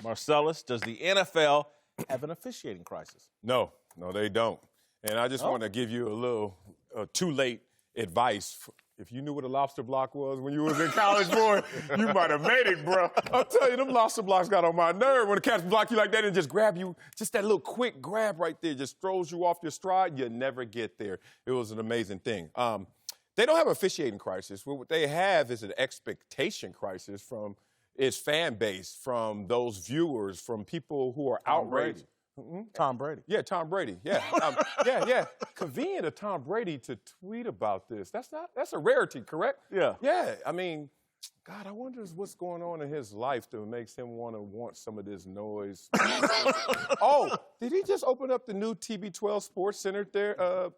Marcellus, does the NFL have an officiating crisis? No, they don't. And I just want to give you a little too late advice. If you knew what a lobster block was when you was in college, boy, you might have made it, bro. I'll tell you, them lobster blocks got on my nerve. When the cats block you like that and just grab you, just that little quick grab right there just throws you off your stride, you never get there. It was an amazing thing. They don't have an officiating crisis. What they have is an expectation crisis from its fan base, from those viewers, from people who are outraged. Tom Brady. Yeah, Tom Brady. Yeah, Convenient of Tom Brady to tweet about this. That's a rarity, correct? Yeah. Yeah. I mean, God, I wonder what's going on in his life that makes him want some of this noise. Oh, did he just open up the new TB12 Sports Center there,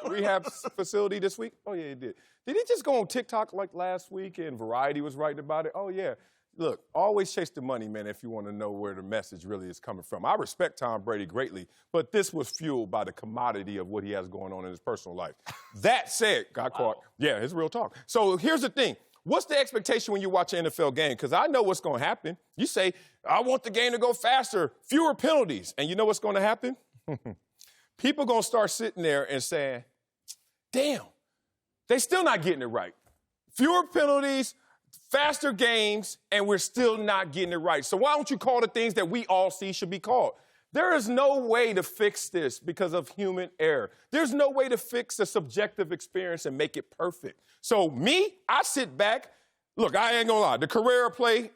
rehab facility this week? Oh yeah, he did. Did he just go on TikTok like last week and Variety was writing about it? Oh yeah. Look, always chase the money, man, if you want to know where the message really is coming from. I respect Tom Brady greatly, but this was fueled by the commodity of what he has going on in his personal life. That said, got caught. Yeah, it's real talk. So here's the thing. What's the expectation when you watch an NFL game? Because I know what's going to happen. You say, I want the game to go faster, fewer penalties. And you know what's going to happen? People going to start sitting there and saying, damn, they still not getting it right. Fewer penalties, faster games, and we're still not getting it right. So why don't you call the things that we all see should be called? There is no way to fix this because of human error. There's no way to fix a subjective experience and make it perfect. So me, I sit back. Look, I ain't gonna lie. The Carrera play,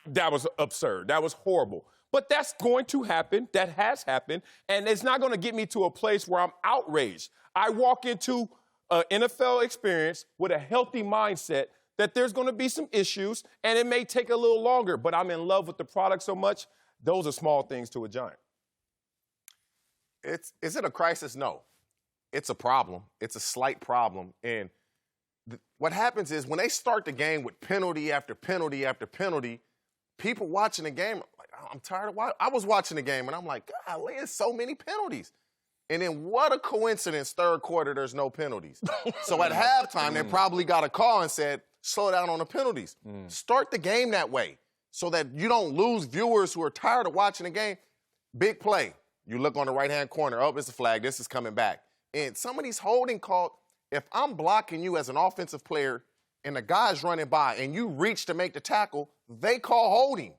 that was absurd. That was horrible. But that's going to happen. That has happened. And it's not going to get me to a place where I'm outraged. I walk into an NFL experience with a healthy mindset that there's going to be some issues, and it may take a little longer, but I'm in love with the product so much. Those are small things to a giant. Is it a crisis? No. It's a problem. It's a slight problem. And what happens is when they start the game with penalty after penalty after penalty, people watching the game, like, I'm tired of watching. I was watching the game, and I'm like, golly, there's so many penalties. And then what a coincidence, third quarter, there's no penalties. So at halftime, they probably got a call and said, slow down on the penalties. Start the game that way so that you don't lose viewers who are tired of watching the game. Big play. You look on the right-hand corner. Oh, it's a flag. This is coming back. And some of these holding called, if I'm blocking you as an offensive player and the guy's running by and you reach to make the tackle, they call holding.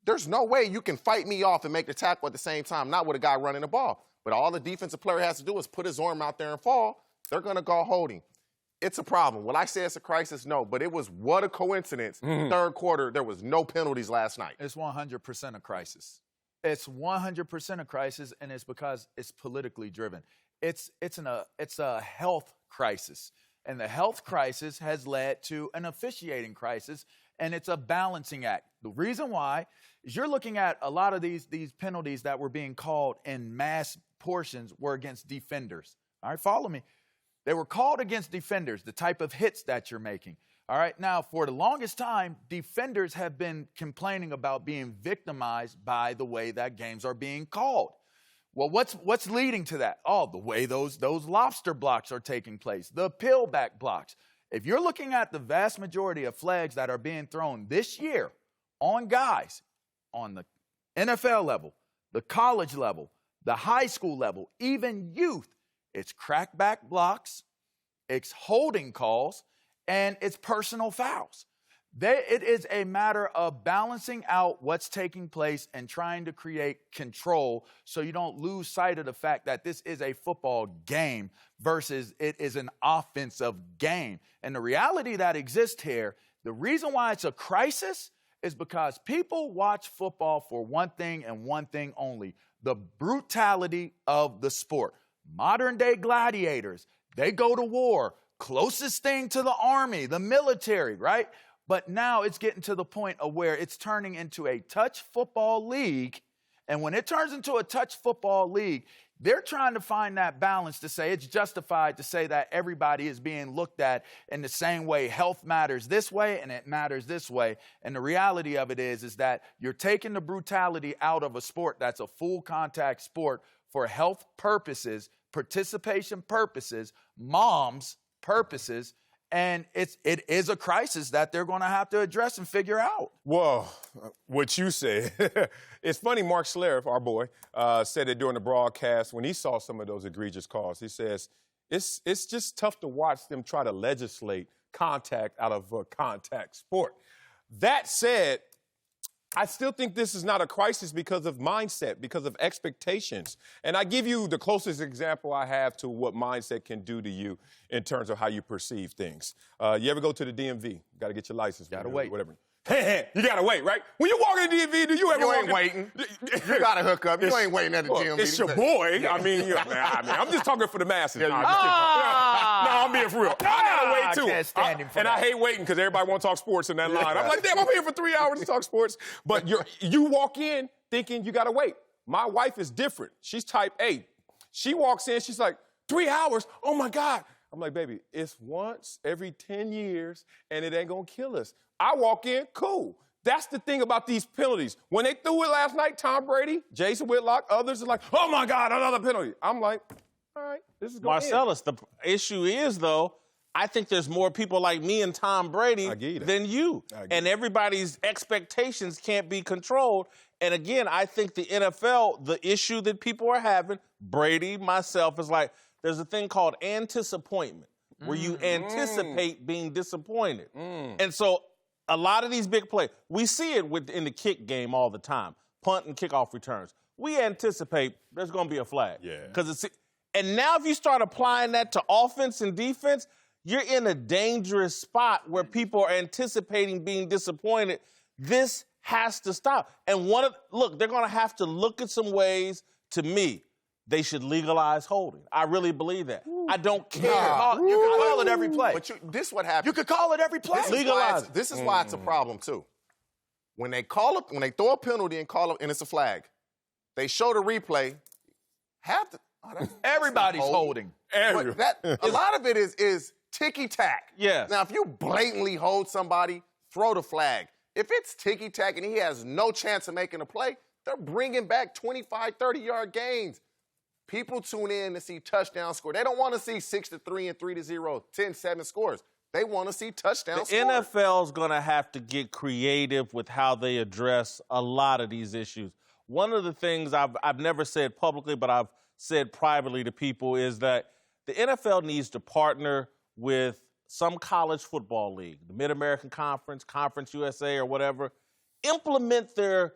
There's no way you can fight me off and make the tackle at the same time, not with a guy running the ball. But all the defensive player has to do is put his arm out there and fall. They're going to call holding. It's a problem. Will I say it's a crisis? No, but it was what a coincidence. Third quarter, there was no penalties last night. It's 100% a crisis. It's 100% a crisis, and it's because it's politically driven. It's a health crisis, and the health crisis has led to an officiating crisis, and it's a balancing act. The reason why is you're looking at a lot of these penalties that were being called in mass portions were against defenders. All right, follow me. They were called against defenders, the type of hits that you're making. All right, now, for the longest time, defenders have been complaining about being victimized by the way that games are being called. Well, what's leading to that? Oh, the way those lobster blocks are taking place, the pillback blocks. If you're looking at the vast majority of flags that are being thrown this year on guys on the NFL level, the college level, the high school level, even youth, it's crackback blocks, it's holding calls, and it's personal fouls. It is a matter of balancing out what's taking place and trying to create control so you don't lose sight of the fact that this is a football game versus it is an offensive game. And the reality that exists here, the reason why it's a crisis is because people watch football for one thing and one thing only, the brutality of the sport. Modern-day gladiators, they go to war. Closest thing to the army, the military, right? But now it's getting to the point of where it's turning into a touch football league. And when it turns into a touch football league, they're trying to find that balance to say it's justified to say that everybody is being looked at in the same way. Health matters this way and it matters this way. And the reality of it is that you're taking the brutality out of a sport that's a full contact sport for health purposes, participation purposes, moms purposes, And it is a crisis that they're going to have to address and figure out. Well, what you said. It's funny, Mark Schlereth, our boy, said it during the broadcast when he saw some of those egregious calls. He says, it's just tough to watch them try to legislate contact out of a contact sport. That said, I still think this is not a crisis because of mindset, because of expectations. And I give you the closest example I have to what mindset can do to you in terms of how you perceive things. You ever go to the DMV? You got to get your license. Got to wait. Whatever. You got to wait, right? When you walk in the DMV, do you ever You walk ain't in? waiting. You got to hook up. You ain't waiting at the DMV. It's your boy. I mean, I'm just talking for the masses. No, I'm being for real. I got to wait, too. I can't stand him for and that. I hate waiting because everybody want to talk sports in that line. I'm like, damn, I'm here for 3 hours to talk sports. But you walk in thinking you got to wait. My wife is different. She's type A. She walks in, she's like, 3 hours? Oh, my God. I'm like, baby, it's once every 10 years, and it ain't going to kill us. I walk in, cool. That's the thing about these penalties. When they threw it last night, Tom Brady, Jason Whitlock, others are like, oh, my God, another penalty. I'm like, all right, this is going to Marcellus, the issue is, though, I think there's more people like me and Tom Brady than you. And everybody's expectations can't be controlled. And again, I think the NFL, the issue that people are having, Brady, myself, is like, there's a thing called anticipation, where you anticipate being disappointed. And so a lot of these big plays, we see it in the kick game all the time, punt and kickoff returns. We anticipate there's going to be a flag. And now if you start applying that to offense and defense, you're in a dangerous spot where people are anticipating being disappointed. This has to stop. And they're going to have to look at some ways, to me, they should legalize holding. I really believe that. I don't care. You can call it every play. But this what happens. You could call it every play. This is why it's a problem, too. When they throw a penalty and call it, and it's a flag, they show the replay, everybody's holding. A lot of it is ticky-tack. Yes. Now, if you blatantly hold somebody, throw the flag. If it's ticky-tack and he has no chance of making a play, they're bringing back 25, 30-yard gains. People tune in to see touchdown score. They don't want to see 6-3 and 3-0, 10-7 scores. They want to see touchdown scores. The NFL's going to have to get creative with how they address a lot of these issues. One of the things I've never said publicly, but I've said privately to people is that the NFL needs to partner with some college football league, the Mid-American Conference, Conference USA or whatever, implement their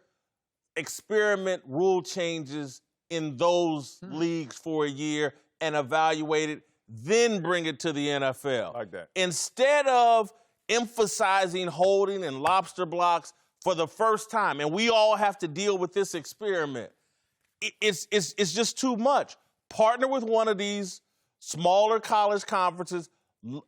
experiment rule changes in those leagues for a year and evaluate it, then bring it to the NFL. Like that. Instead of emphasizing holding and lobster blocks for the first time, and we all have to deal with this experiment, it's just too much. Partner with one of these smaller college conferences,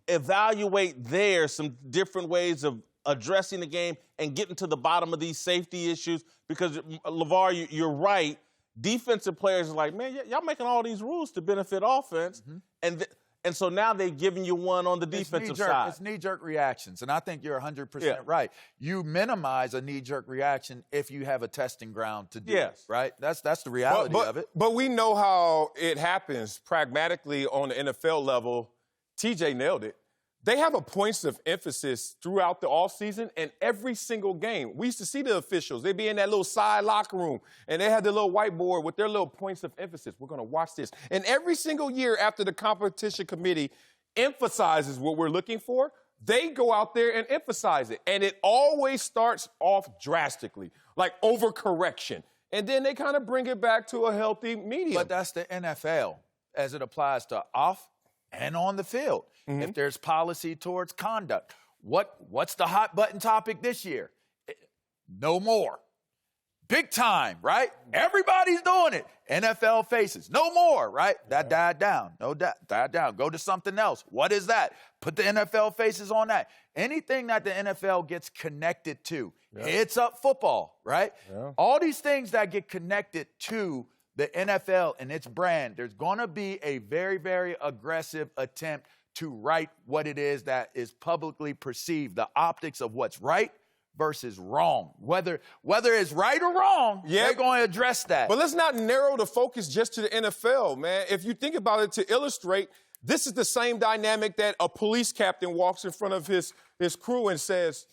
evaluate there some different ways of addressing the game and getting to the bottom of these safety issues, because, LaVar, you're right. Defensive players are like, man, y'all making all these rules to benefit offense. And so now they've given you one on the defensive side. It's knee-jerk reactions, and I think you're 100% right. You minimize a knee-jerk reaction if you have a testing ground to do it, right? That's the reality of it. But we know how it happens pragmatically on the NFL level. T.J. nailed it. They have a points of emphasis throughout the offseason and every single game. We used to see the officials. They'd be in that little side locker room, and they had the little whiteboard with their little points of emphasis. We're going to watch this. And every single year after the competition committee emphasizes what we're looking for, they go out there and emphasize it. And it always starts off drastically, like overcorrection. And then they kind of bring it back to a healthy medium. But that's the NFL as it applies to off and on the field. If there's policy towards conduct, what's the hot button topic this year? No more. Big time, right? Everybody's doing it. NFL faces. No more, right? That died down. Died down. Go to something else. What is that? Put the NFL faces on that. Anything that the NFL gets connected to, it's up football, right? All these things that get connected to the NFL and its brand, there's going to be a very, very aggressive attempt to right what it is that is publicly perceived, the optics of what's right versus wrong. Whether it's right or wrong, they're going to address that. But let's not narrow the focus just to the NFL, man. If you think about it, to illustrate, This is the same dynamic that a police captain walks in front of his crew and says,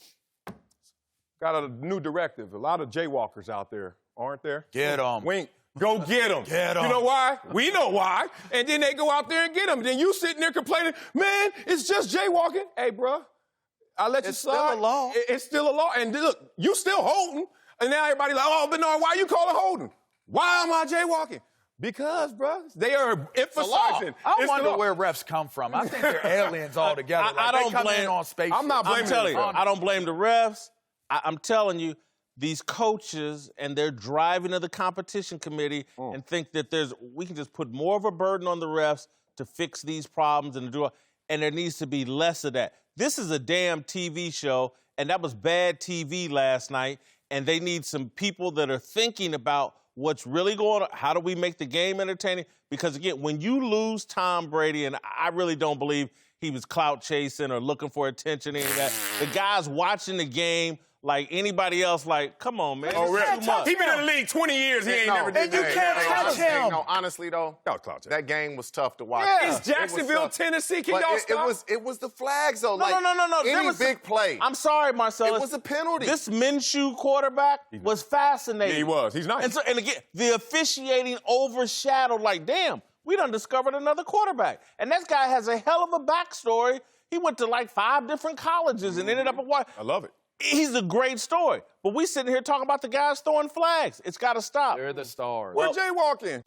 got a new directive. A lot of jaywalkers out there, aren't there? Get them. Wink. Go get them. Get 'em. You know why? We know why. And then they go out there and get them. Then you sitting there complaining, man, it's just jaywalking. Hey, bro, I let you slide. It's still a law. It's still a law. And look, you still holding. And now everybody like, oh, Bernard, why you call it holding? Why am I jaywalking? Because, bro, they are emphasizing. I wonder where refs come from. I think they're aliens altogether. I don't blame on spaceships. I'm not blaming I'm telling you, them. I don't blame the refs. I'm telling you, these coaches and they're driving of the competition committee and think that we can just put more of a burden on the refs to fix these problems and there needs to be less of that. This is a damn TV show, and that was bad TV last night, and they need some people that are thinking about what's really going on. How do we make the game entertaining? Because, again, when you lose Tom Brady, and I really don't believe he was clout chasing or looking for attention, any of that, the guy's watching the game like anybody else, like, come on, man. Oh, really? Too much. He been in the league 20 years. He ain't never did And you that. can't touch him. No, honestly, though, that game was tough to watch. Yeah. It's Jacksonville, Tennessee. Can y'all stop? It was the flags, though. No. Any big play. I'm sorry, Marcellus. It was a penalty. This Minshew quarterback was fascinating. Yeah, he was. He's nice. And again, the officiating overshadowed, like, damn, we done discovered another quarterback. And that guy has a hell of a backstory. He went to like 5 different colleges and ended up at what? I love it. He's a great story. But we sitting here talking about the guys throwing flags. It's got to stop. They're the stars. We're jaywalking.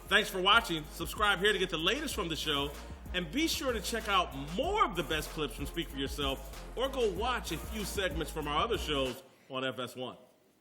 Thanks for watching. Subscribe here to get the latest from the show. And be sure to check out more of the best clips from Speak For Yourself or go watch a few segments from our other shows on FS1.